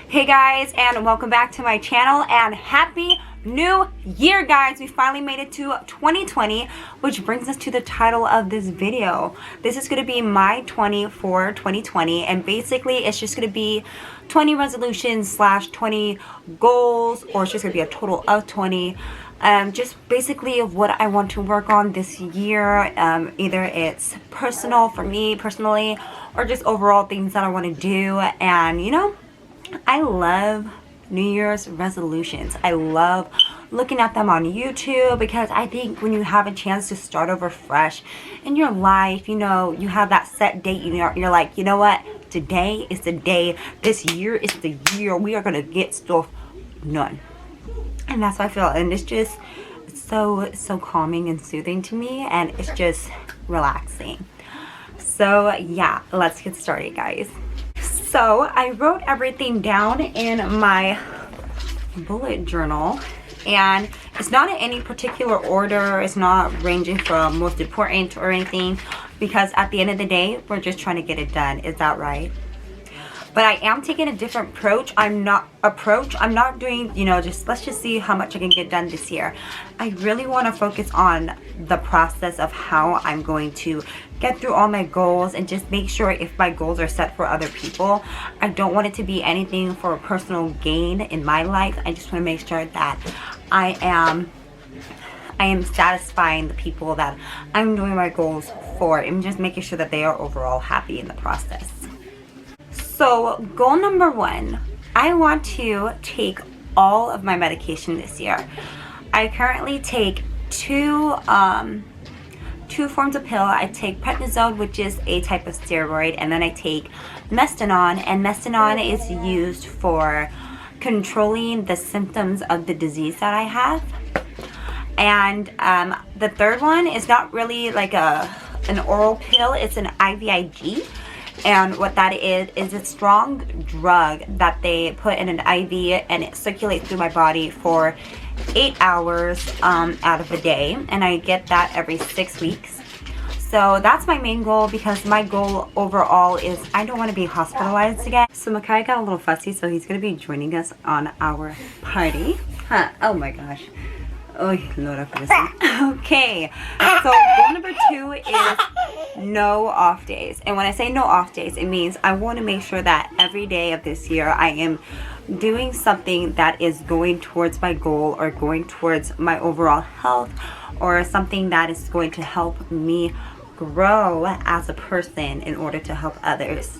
Hey guys, and welcome back to my channel, and happy new year guys. We finally made it to 2020, which brings us to the title of this video. This is going to be my 20 for 2020, and basically it's just going to be 20 resolutions slash 20 goals, or it's just going to be a total of 20. Just basically of what I want to work on this year. Either it's personal for me personally, or just overall things that I want to do. And you know, I love New Year's resolutions. I love looking at them on YouTube, because I think when you have a chance to start over fresh in your life, you know, you have that set date, you're like, you know what, today is the day, this year is the year we are going to get stuff done. And that's how I feel, and it's just so calming and soothing to me, and it's just relaxing. So yeah, let's get started guys. So I wrote everything down in my bullet journal, and it's not in any particular order. It's not ranging from most important or anything, because at the end of the day, we're just trying to get it done. Is that right? But I am taking a different approach. I'm not doing, you know, let's just see how much I can get done this year. I really want to focus on the process of how I'm going to get through all my goals, and just make sure if my goals are set for other people, I don't want it to be anything for personal gain in my life. I just want to make sure that I am satisfying the people that I'm doing my goals for, and just making sure that they are overall happy in the process. So goal number 1, I want to take all of my medication this year. I currently take two forms of pill. I take prednisone, which is a type of steroid, and then I take mestinon, and mestinon is used for controlling the symptoms of the disease that I have. And the third one is not really like an oral pill, it's an IVIG. And what that is a strong drug that they put in an IV, and it circulates through my body for 8 hours out of a day, and I get that every 6 weeks. So that's my main goal, because my goal overall is I don't want to be hospitalized again. So Micaiah got a little fussy, so he's going to be joining us on our party. Oh my gosh. Oh Lord, okay, so goal number 2 is no off days. And when I say no off days, it means I want to make sure that every day of this year I am doing something that is going towards my goal, or going towards my overall health, or something that is going to help me grow as a person in order to help others.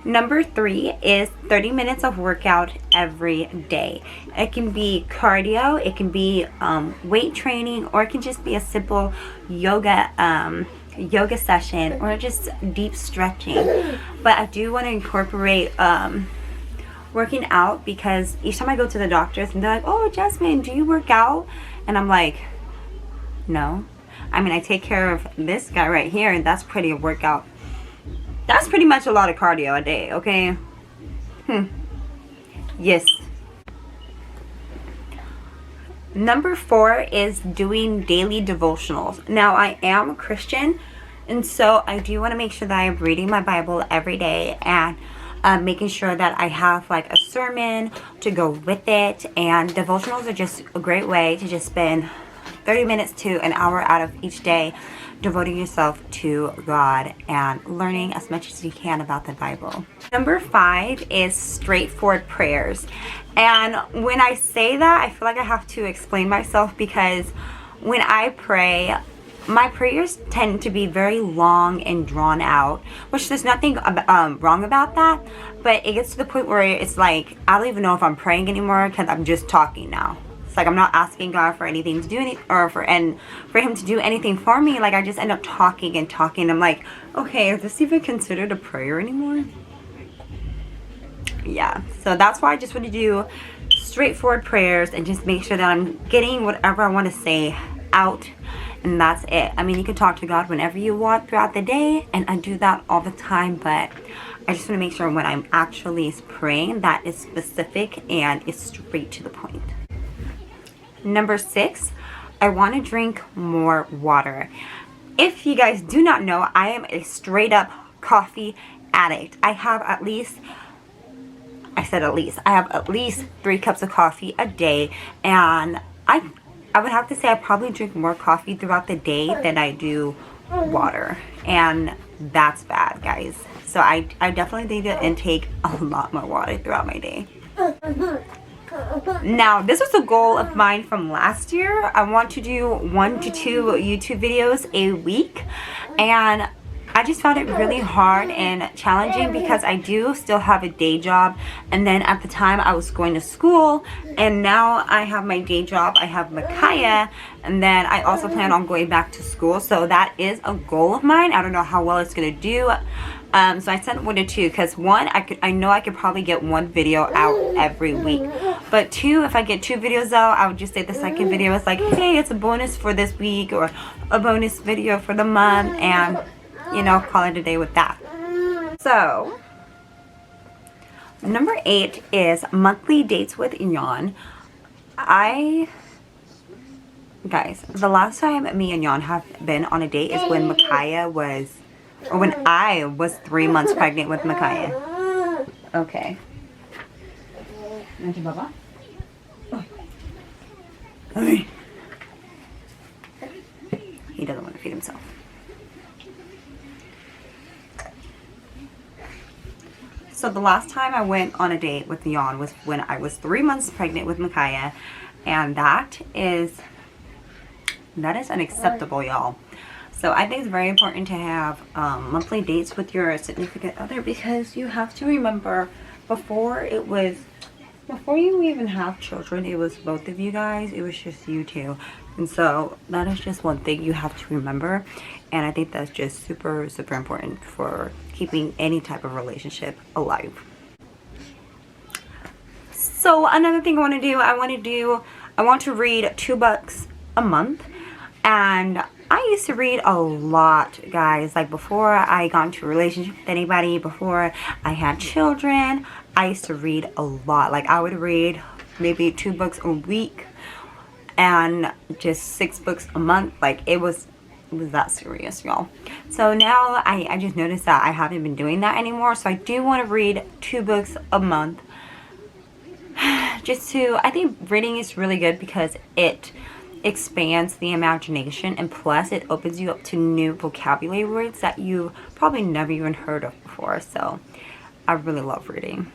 Number 3 is 30 minutes of workout every day. It can be cardio, it can be weight training, or it can just be a simple yoga session, or just deep stretching. But I do want to incorporate working out, because each time I go to the doctors and they're like, oh Jasmine, do you work out? And I'm like, no. I mean, I take care of this guy right here, and that's pretty a workout. That's pretty much a lot of cardio a day, okay? Yes. Number 4 is doing daily devotionals. Now, I am a Christian, and so I do want to make sure that I'm reading my Bible every day, and making sure that I have like a sermon to go with it. And devotionals are just a great way to just spend 30 minutes to an hour out of each day devoting yourself to God and learning as much as you can about the Bible. Number 5 is straightforward prayers. And when I say that, I feel like I have to explain myself, because when I pray, my prayers tend to be very long and drawn out, which there's nothing wrong about that, but it gets to the point where it's like, I don't even know if I'm praying anymore, because I'm just talking now. It's like I'm not asking God for anything to do, or for him to do anything for me. Like I just end up talking and talking. I'm like, okay, is this even considered a prayer anymore? Yeah, so that's why I just want to do straightforward prayers, and just make sure that I'm getting whatever I want to say out, and that's it. I mean, you can talk to God whenever you want throughout the day, and I do that all the time, but I just want to make sure when I'm actually praying that is specific and is straight to the point. Number 6, I want to drink more water. If you guys do not know, I am a straight up coffee addict. I have at least I said at least. I have at least 3 cups of coffee a day, and I would have to say I probably drink more coffee throughout the day than I do water, and that's bad, guys. So I definitely need to intake a lot more water throughout my day. Now, this was a goal of mine from last year. I want to do 1 to 2 YouTube videos a week, and I just found it really hard and challenging because I do still have a day job, and then at the time I was going to school, and now I have my day job. I have Micaiah, and then I also plan on going back to school, so that is a goal of mine. I don't know how well it's gonna do. So I said 1 to 2 because 1, I know I could probably get 1 video out every week, but 2, if I get 2 videos out, I would just say the second video is like, hey, it's a bonus for this week or a bonus video for the month, and you know, call it a day with that. So number 8 is monthly dates with Yon. Guys, the last time me and Yon have been on a date is when Micaiah was, or when I was 3 months pregnant with Micaiah. Okay. Nanti Baba. Okay. He doesn't want to feed himself. So the last time I went on a date with Yon was when I was 3 months pregnant with Micaiah, and that is unacceptable, y'all. So I think it's very important to have monthly dates with your significant other, because you have to remember, before you even have children, it was both of you guys. It was just you two. And so that is just one thing you have to remember. And I think that's just super, super important for keeping any type of relationship alive. So another thing I want to read 2 books a month. And I used to read a lot, guys. Like before I got into a relationship with anybody, before I had children, I used to read a lot. Like I would read maybe 2 books a week and just 6 books a month. Like it was that serious, y'all. So now I just noticed that I haven't been doing that anymore. So I do want to read 2 books a month. I think reading is really good because it expands the imagination, and plus it opens you up to new vocabulary words that you probably never even heard of before. So I really love reading.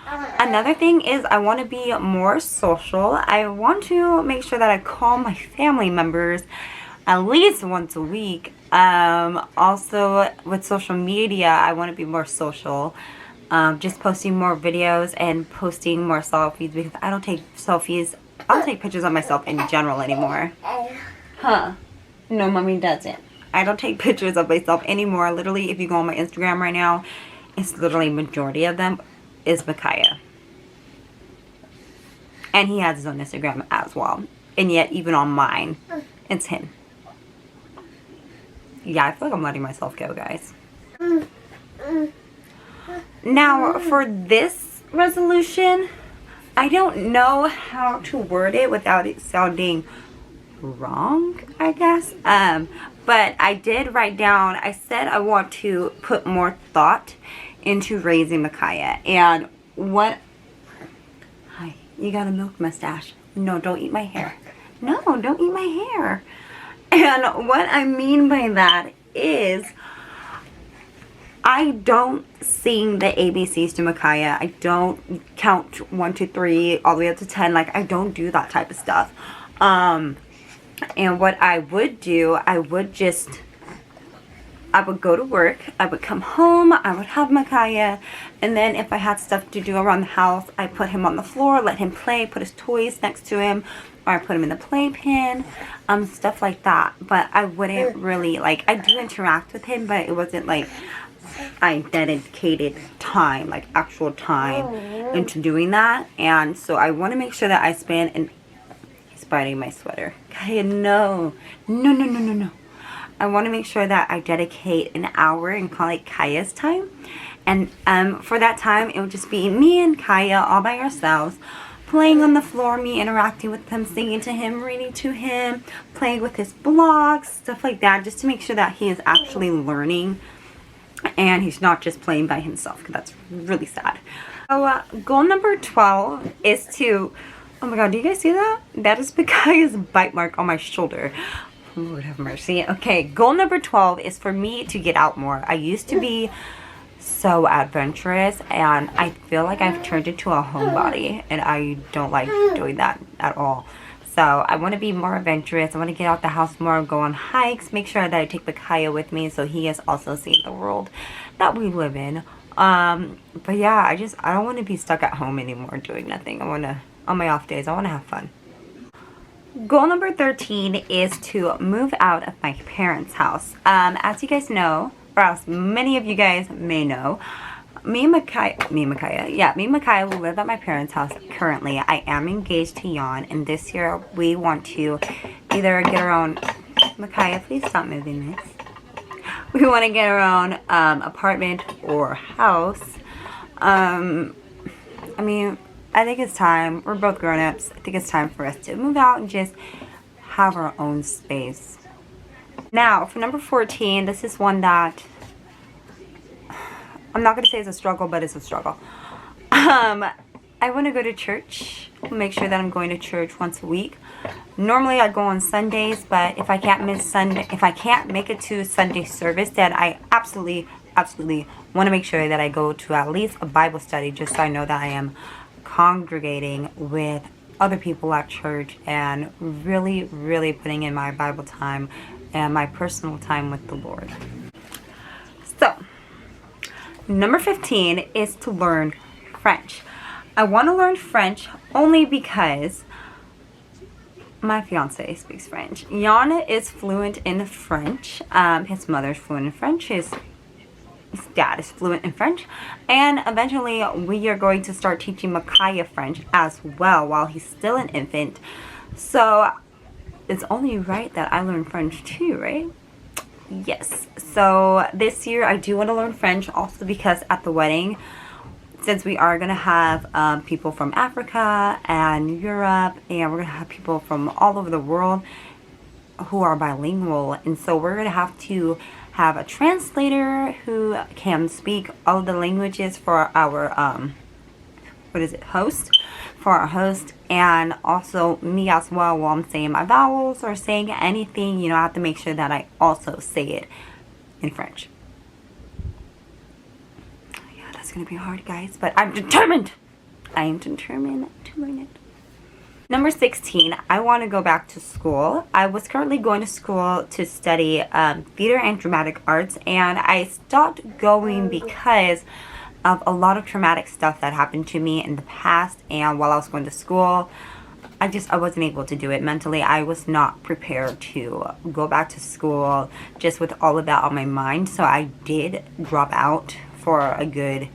Another thing is I want to be more social. I want to make sure that I call my family members at least once a week. Also with social media, I want to be more social. Just posting more videos and posting more selfies, because I don't take selfies. I don't take pictures of myself in general anymore. Huh? No, mommy doesn't. I don't take pictures of myself anymore. Literally, if you go on my Instagram right now, it's literally majority of them is Micaiah. And he has his own Instagram as well. And yet, even on mine, it's him. Yeah, I feel like I'm letting myself go, guys. Now, for this resolution, I don't know how to word it without it sounding wrong, I guess. But I did write down, I said I want to put more thought into raising Micaiah. And what... Hi, you got a milk mustache. No, don't eat my hair. No, don't eat my hair. And what I mean by that is, I don't sing the ABCs to Micaiah. I don't count 1, 2, 3 all the way up to 10. Like, I don't do that type of stuff. And what I would do, I would go to work, I would come home, I would have Micaiah, and then if I had stuff to do around the house, I put him on the floor, let him play, put his toys next to him, or I put him in the playpen, stuff like that. But I wouldn't really, like, I do interact with him, but it wasn't like I dedicated time, like actual time into doing that. And so I want to make sure that I spend he's biting my sweater. Kaya, no. I want to make sure that I dedicate an hour and call it Kaya's time. And for that time, it would just be me and Kaya all by ourselves, playing on the floor, me interacting with him, singing to him, reading to him, playing with his blogs, stuff like that, just to make sure that he is actually learning and he's not just playing by himself, because that's really sad. So goal number 12 is to, oh my god, do you guys see that? That is Micaiah's bite mark on my shoulder. Lord have mercy. Okay, goal number 12 is for me to get out more. I used to be so adventurous, and I feel like I've turned into a homebody, and I don't like doing that at all. So I want to be more adventurous. I want to get out the house more, go on hikes, make sure that I take Micaiah with me so he has also seen the world that we live in. But yeah, I don't want to be stuck at home anymore doing nothing. I want to, on my off days, I want to have fun. Goal number 13 is to move out of my parents' house. As you guys know, or as many of you guys may know, me and Micaiah will live at my parents' house currently. I am engaged to Jan, and this year we want to either get our own, Micaiah, please stop moving this. We want to get our own apartment or house. I mean, I think it's time. We're both grown-ups. I think it's time for us to move out and just have our own space. Now, for number 14, this is one that I'm not going to say it's a struggle, but it's a struggle. I want to go to church. Make sure that I'm going to church once a week. Normally I go on Sundays, but if I can't make it to Sunday service, then I absolutely want to make sure that I go to at least a Bible study, just so I know that I am congregating with other people at church and really putting in my Bible time and my personal time with the Lord. So, number 15 is to learn French. I want to learn French only because my fiance speaks French. Jan is fluent in French. His mother is fluent in French. His dad is fluent in French. And eventually we are going to start teaching Micaiah French as well while he's still an infant. So it's only right that I learn French too, right? Yes. So this year I do want to learn French also because at the wedding, since we are going to have people from Africa and Europe, and we're going to have people from all over the world who are bilingual, and so we're going to have a translator who can speak all the languages for our host, and also me as well while I'm saying my vowels or saying anything. You know, I have to make sure that I also say it in French. Yeah, that's gonna be hard, guys, but I'm determined. I am determined to learn it. Number 16, I want to go back to school. I was currently going to school to study theater and dramatic arts, and I stopped going because of a lot of traumatic stuff that happened to me in the past, and while I was going to school, I wasn't able to do it mentally. I was not prepared to go back to school just with all of that on my mind, so I did drop out for a good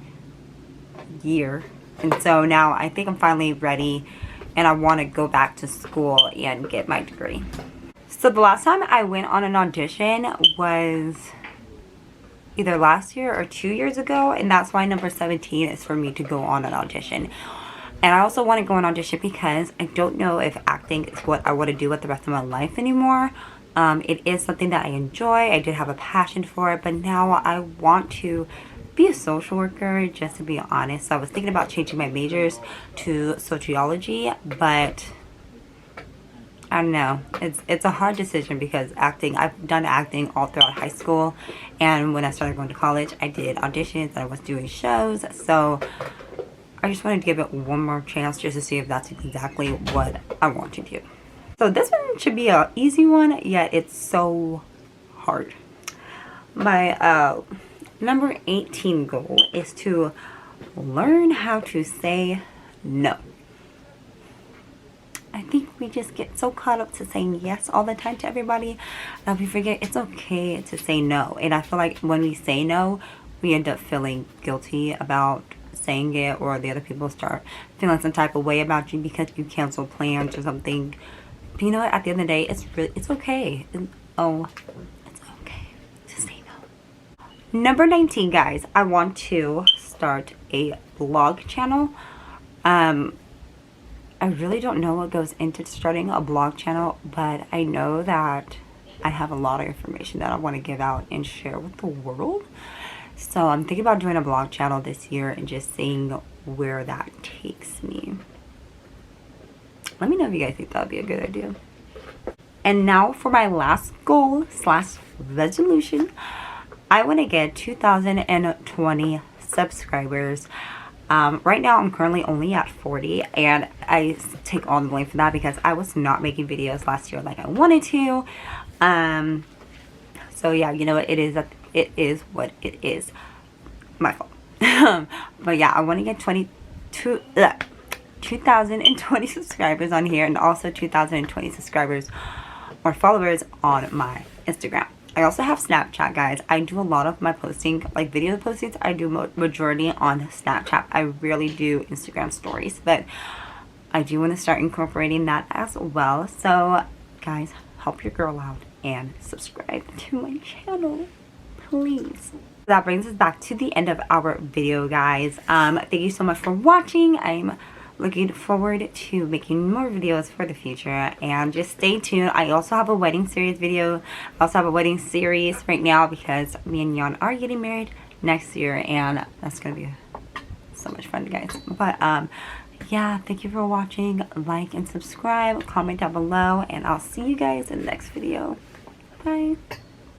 year, and so now I think I'm finally ready and I want to go back to school and get my degree. So the last time I went on an audition was either last year or 2 years ago, and that's why number 17 is for me to go on an audition. And I also want to go on audition because I don't know if acting is what I want to do with the rest of my life anymore. It is something that I enjoy. I did have a passion for it, but now I want to be a social worker, just to be honest. So I was thinking about changing my majors to sociology, but I don't know. It's a hard decision because I've done acting all throughout high school, and when I started going to college, I did auditions and I was doing shows. So I just wanted to give it one more chance just to see if that's exactly what I want to do. So this one should be an easy one, yet it's so hard. My number 18 goal is to learn how to say no. I think we just get so caught up to saying yes all the time to everybody that we forget it's okay to say no. And I feel like when we say no, we end up feeling guilty about saying it, or the other people start feeling some type of way about you because you cancel plans or something. But you know what? At the end of the day, it's okay. It's okay to say no. Number 19, guys, I want to start a blog channel. I really don't know what goes into starting a blog channel, but I know that I have a lot of information that I want to give out and share with the world. So I'm thinking about doing a blog channel this year and just seeing where that takes me. Let me know if you guys think that would be a good idea. And now for my last goal slash resolution. I want to get 2,020 subscribers. Right now I'm currently only at 40, and I take all the blame for that because I was not making videos last year like I wanted to. So yeah, you know what, it is what it is. My fault. But yeah, I want to get 2,020 subscribers on here, and also 2,020 subscribers or followers on my Instagram. I also have Snapchat, guys. I do a lot of my posting, like video postings, I do majority on Snapchat. I rarely do Instagram stories, but I do want to start incorporating that as well. So guys, help your girl out and subscribe to my channel, please. That brings us back to the end of our video, guys. Thank you so much for watching. I'm looking forward to making more videos for the future, and just stay tuned. I also have a wedding series video. I also have a wedding series right now because me and Yon are getting married next year, and that's gonna be so much fun, guys. But yeah, thank you for watching. Like and subscribe, comment down below, and I'll see you guys in the next video. Bye.